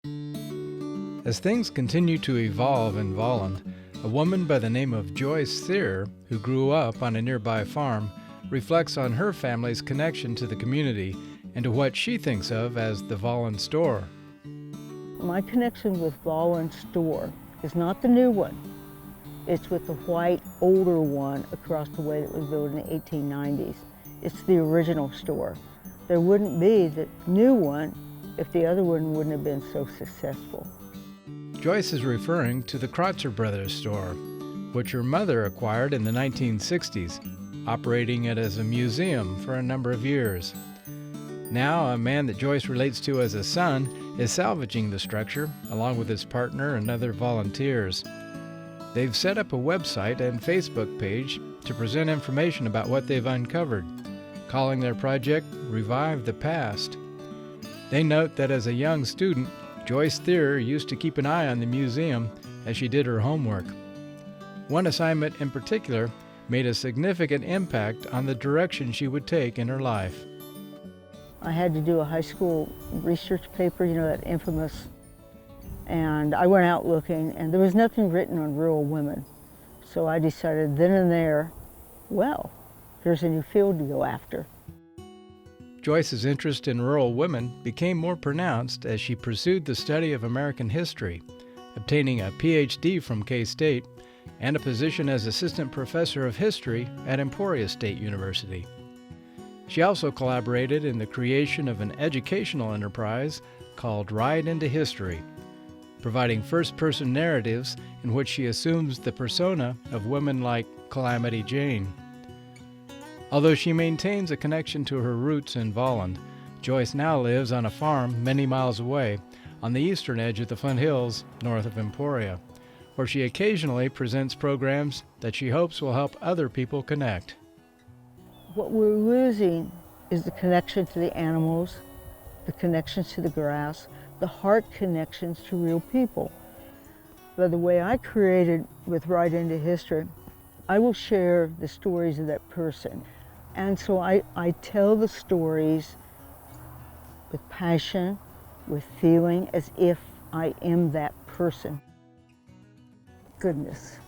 As things continue to evolve in Volland, a woman by the name of Joyce Thierer, who grew up on a nearby farm, reflects on her family's connection to the community and to what she thinks of as the Volland store. My connection with Volland store is not the new one. It's with the white, older one across the way that was built in the 1890s. It's the original store. There wouldn't be the new one if the other one wouldn't have been so successful. Joyce is referring to the Kreutzer Brothers store, which her mother acquired in the 1960s, operating it as a museum for a number of years. Now, a man that Joyce relates to as a son is salvaging the structure, along with his partner and other volunteers. They've set up a website and Facebook page to present information about what they've uncovered, calling their project Revive the Past. They note that as a young student, Joyce Thierer used to keep an eye on the museum as she did her homework. One assignment in particular made a significant impact on the direction she would take in her life. I had to do a high school research paper, that infamous, and I went out looking and there was nothing written on rural women. So I decided then and there, well, here's a new field to go after. Joyce's interest in rural women became more pronounced as she pursued the study of American history, obtaining a PhD from K-State and a position as assistant professor of history at Emporia State University. She also collaborated in the creation of an educational enterprise called Ride into History, providing first-person narratives in which she assumes the persona of women like Calamity Jane. Although she maintains a connection to her roots in Volland, Joyce now lives on a farm many miles away on the eastern edge of the Flint Hills north of Emporia, where she occasionally presents programs that she hopes will help other people connect. What we're losing is the connection to the animals, the connections to the grass, the heart connections to real people. By the way I created with Ride into History, I will share the stories of that person. And so I tell the stories with passion, with feeling, as if I am that person. Goodness.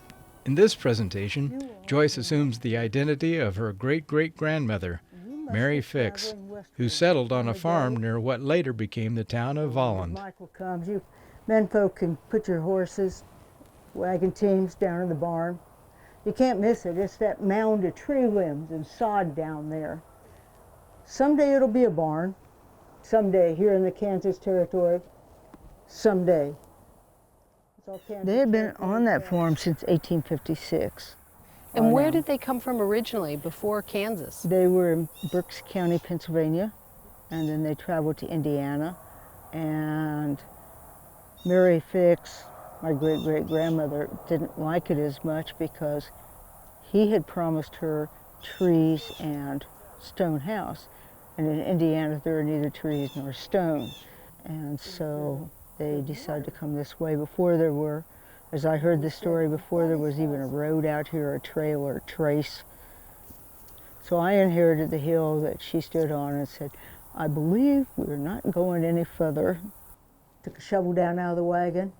In this presentation, Joyce assumes the identity of her great-great-grandmother, Mary Fix, who settled on a farm near what later became the town of Volland. Michael comes, you menfolk can put your horses, wagon teams down in the barn. You can't miss it. It's that mound of tree limbs and sod down there. Someday it'll be a barn. Someday here in the Kansas territory. Someday. They had been on that farm since 1856. And where did they come from originally, before Kansas? They were in Berks County, Pennsylvania, and then they traveled to Indiana. And Mary Fix, my great-great-grandmother, didn't like it as much because he had promised her trees and stone house. And in Indiana, there are neither trees nor stone. And so they decided to come this way. Before there were, as I heard the story, before there was even a road out here, a trail or a trace. So I inherited the hill that she stood on and said, I believe we're not going any further. Took a shovel down out of the wagon,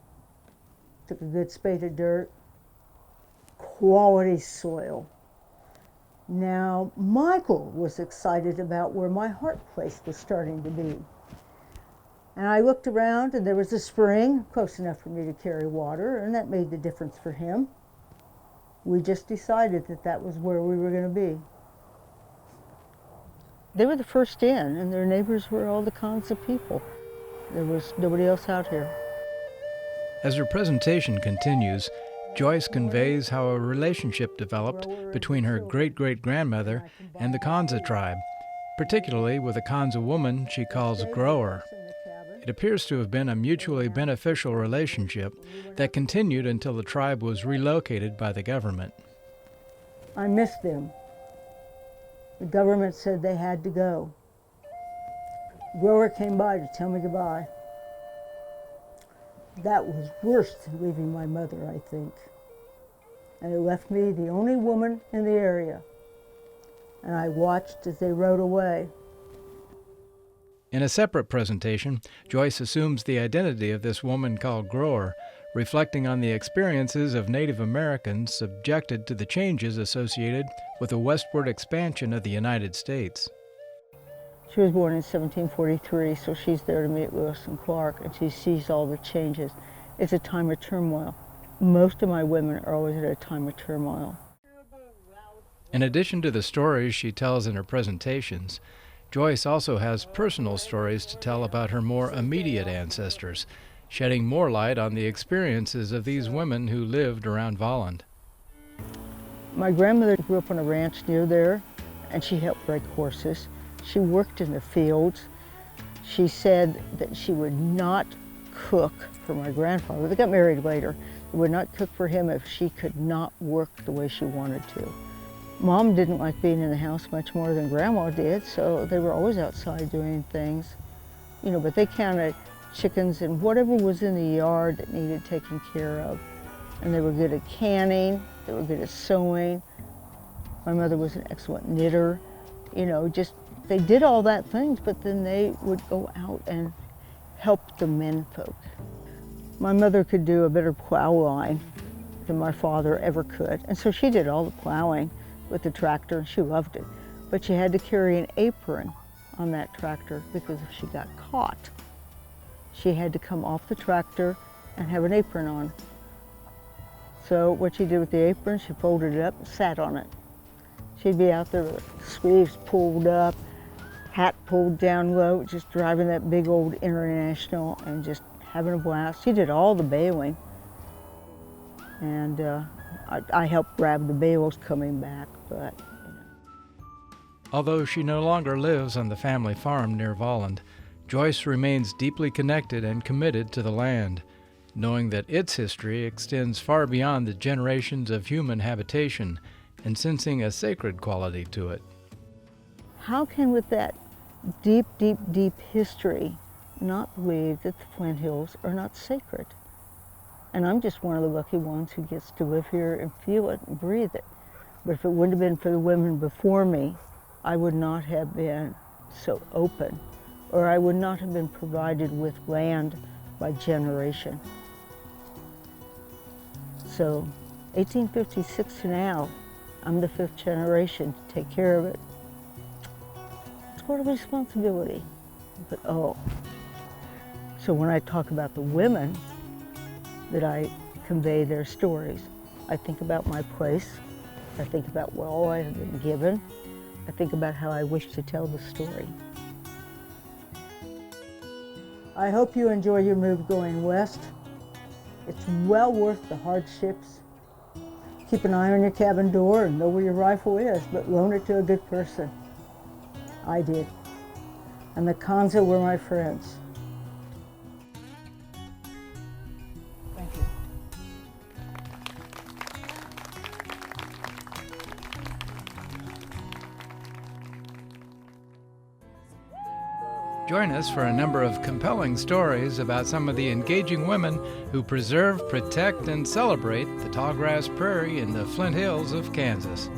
took a good spade of dirt, quality soil. Now, Michael was excited about where my heart place was starting to be. And I looked around and there was a spring close enough for me to carry water, and that made the difference for him. We just decided that that was where we were going to be. They were the first in, and their neighbors were all the Kansa people. There was nobody else out here. As her presentation continues, Joyce conveys how a relationship developed between her great-great-grandmother and the Kansa tribe, particularly with a Kansa woman she calls Grower. It appears to have been a mutually beneficial relationship that continued until the tribe was relocated by the government. I missed them. The government said they had to go. Grower came by to tell me goodbye. That was worse than leaving my mother, I think. And it left me the only woman in the area. And I watched as they rode away. In a separate presentation, Joyce assumes the identity of this woman called Grower, reflecting on the experiences of Native Americans subjected to the changes associated with the westward expansion of the United States. She was born in 1743, so she's there to meet Lewis and Clark, and she sees all the changes. It's a time of turmoil. Most of my women are always at a time of turmoil. In addition to the stories she tells in her presentations, Joyce also has personal stories to tell about her more immediate ancestors, shedding more light on the experiences of these women who lived around Volland. My grandmother grew up on a ranch near there, and she helped break horses. She worked in the fields. She said that she would not cook for my grandfather. They got married later. They would not cook for him if she could not work the way she wanted to. Mom didn't like being in the house much more than Grandma did, so they were always outside doing things. You know, but they counted chickens and whatever was in the yard that needed taken care of. And they were good at canning, they were good at sewing. My mother was an excellent knitter. You know, just, they did all that things, but then they would go out and help the men folk. My mother could do a better plow line than my father ever could, and so she did all the plowing with the tractor, and she loved it. But she had to carry an apron on that tractor because if she got caught, she had to come off the tractor and have an apron on. So what she did with the apron, she folded it up and sat on it. She'd be out there with the sleeves pulled up, hat pulled down low, just driving that big old International and just having a blast. She did all the baling. And I helped grab the bales coming back, but, you know. Although she no longer lives on the family farm near Volland, Joyce remains deeply connected and committed to the land, knowing that its history extends far beyond the generations of human habitation and sensing a sacred quality to it. How can, with that deep, deep, deep history, not believe that the Flint Hills are not sacred? And I'm just one of the lucky ones who gets to live here and feel it and breathe it. But if it wouldn't have been for the women before me, I would not have been so open, or I would not have been provided with land by generation. So 1856 to now, I'm the 5th generation to take care of it. It's quite a responsibility, but oh. So when I talk about the women, that I convey their stories. I think about my place. I think about what all I have been given. I think about how I wish to tell the story. I hope you enjoy your move going west. It's well worth the hardships. Keep an eye on your cabin door and know where your rifle is, but loan it to a good person. I did. And the Kansa were my friends. Join us for a number of compelling stories about some of the engaging women who preserve, protect, and celebrate the tallgrass prairie in the Flint Hills of Kansas.